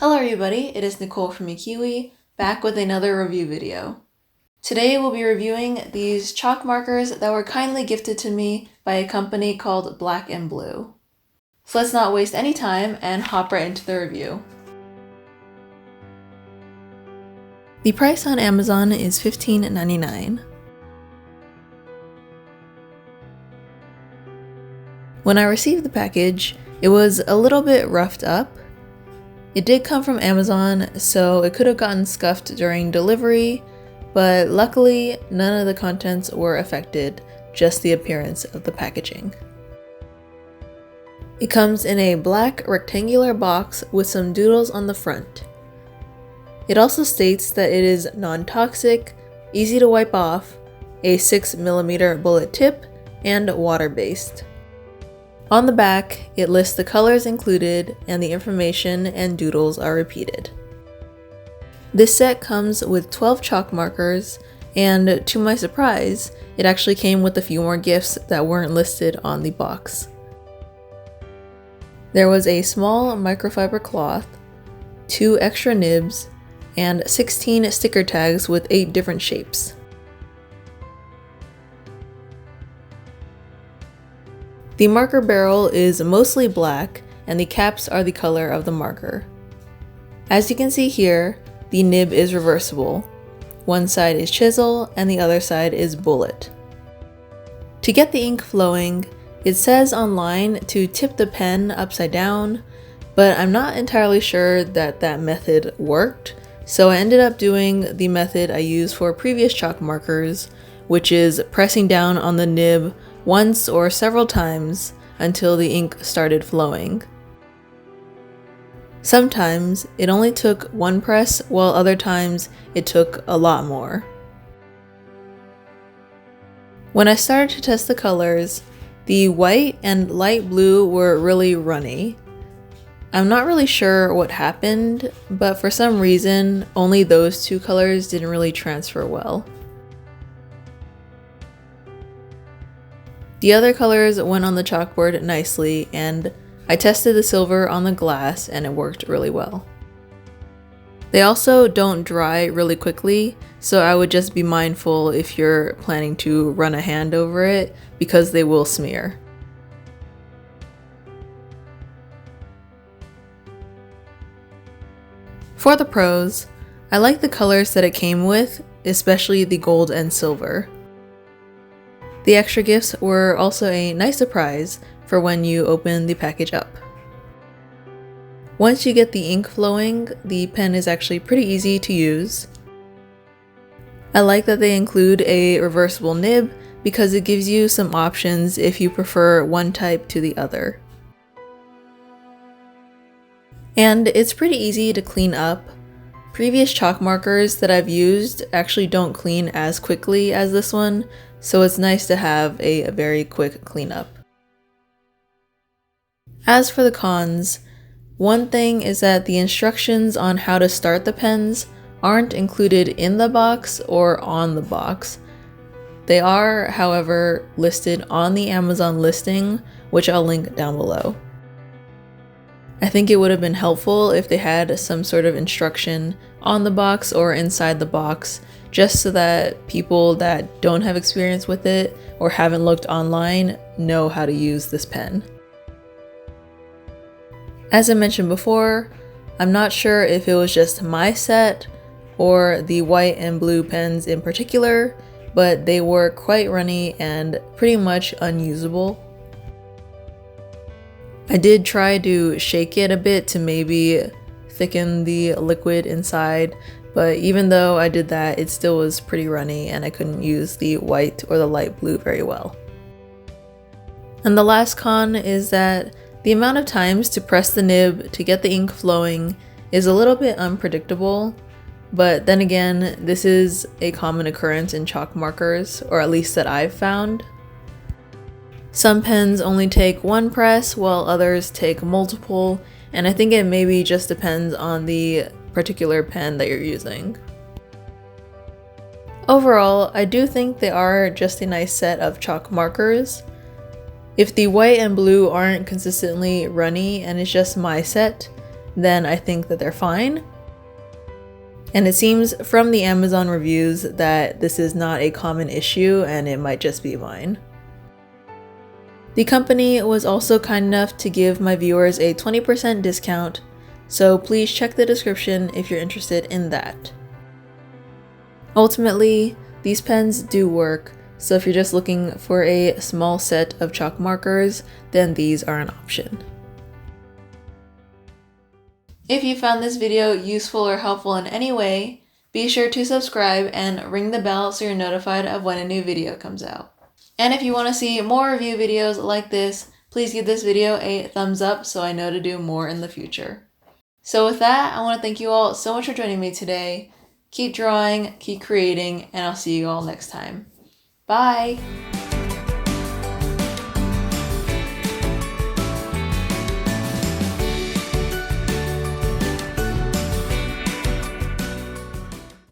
Hello everybody, it is Nicole from iiKiui, back with another review video. Today we'll be reviewing these chalk markers that were kindly gifted to me by a company called Black & Blue. So let's not waste any time and hop right into the review. The price on Amazon is $15.99. When I received the package, it was a little bit roughed up. It did come from Amazon, so it could have gotten scuffed during delivery, but luckily none of the contents were affected, just the appearance of the packaging. It comes in a black rectangular box with some doodles on the front. It also states that it is non-toxic, easy to wipe off, a 6mm bullet tip, and water-based. On the back, it lists the colors included and the information and doodles are repeated. This set comes with 12 chalk markers, and to my surprise, it actually came with a few more gifts that weren't listed on the box. There was a small microfiber cloth, 2 extra nibs, and 16 sticker tags with 8 different shapes. The marker barrel is mostly black, and the caps are the color of the marker. As you can see here, the nib is reversible. One side is chisel, and the other side is bullet. To get the ink flowing, it says online to tip the pen upside down, but I'm not entirely sure that that method worked, so I ended up doing the method I used for previous chalk markers, which is pressing down on the nib once or several times until the ink started flowing. Sometimes it only took one press, while other times it took a lot more. When I started to test the colors, the white and light blue were really runny. I'm not really sure what happened, but for some reason, only those two colors didn't really transfer well. The other colors went on the chalkboard nicely, and I tested the silver on the glass and it worked really well. They also don't dry really quickly, so I would just be mindful if you're planning to run a hand over it because they will smear. For the pros, I like the colors that it came with, especially the gold and silver. The extra gifts were also a nice surprise for when you open the package up. Once you get the ink flowing, the pen is actually pretty easy to use. I like that they include a reversible nib because it gives you some options if you prefer one type to the other. And it's pretty easy to clean up. Previous chalk markers that I've used actually don't clean as quickly as this one, so it's nice to have a very quick cleanup. As for the cons, one thing is that the instructions on how to start the pens aren't included in the box or on the box. They are, however, listed on the Amazon listing, which I'll link down below. I think it would have been helpful if they had some sort of instruction on the box or inside the box, just so that people that don't have experience with it or haven't looked online know how to use this pen. As I mentioned before, I'm not sure if it was just my set or the white and blue pens in particular, but they were quite runny and pretty much unusable. I did try to shake it a bit to maybe thicken the liquid inside, but even though I did that, it still was pretty runny and I couldn't use the white or the light blue very well. And the last con is that the amount of times to press the nib to get the ink flowing is a little bit unpredictable, but then again, this is a common occurrence in chalk markers, or at least that I've found. Some pens only take one press while others take multiple, and I think it maybe just depends on the particular pen that you're using. Overall, I do think they are just a nice set of chalk markers. If the white and blue aren't consistently runny and it's just my set, then I think that they're fine. And it seems from the Amazon reviews that this is not a common issue and it might just be mine. The company was also kind enough to give my viewers a 20% discount, so please check the description if you're interested in that. Ultimately, these pens do work, so if you're just looking for a small set of chalk markers, then these are an option. If you found this video useful or helpful in any way, be sure to subscribe and ring the bell so you're notified of when a new video comes out. And if you want to see more review videos like this, please give this video a thumbs up so I know to do more in the future. So with that, I want to thank you all so much for joining me today. Keep drawing, keep creating, and I'll see you all next time. Bye!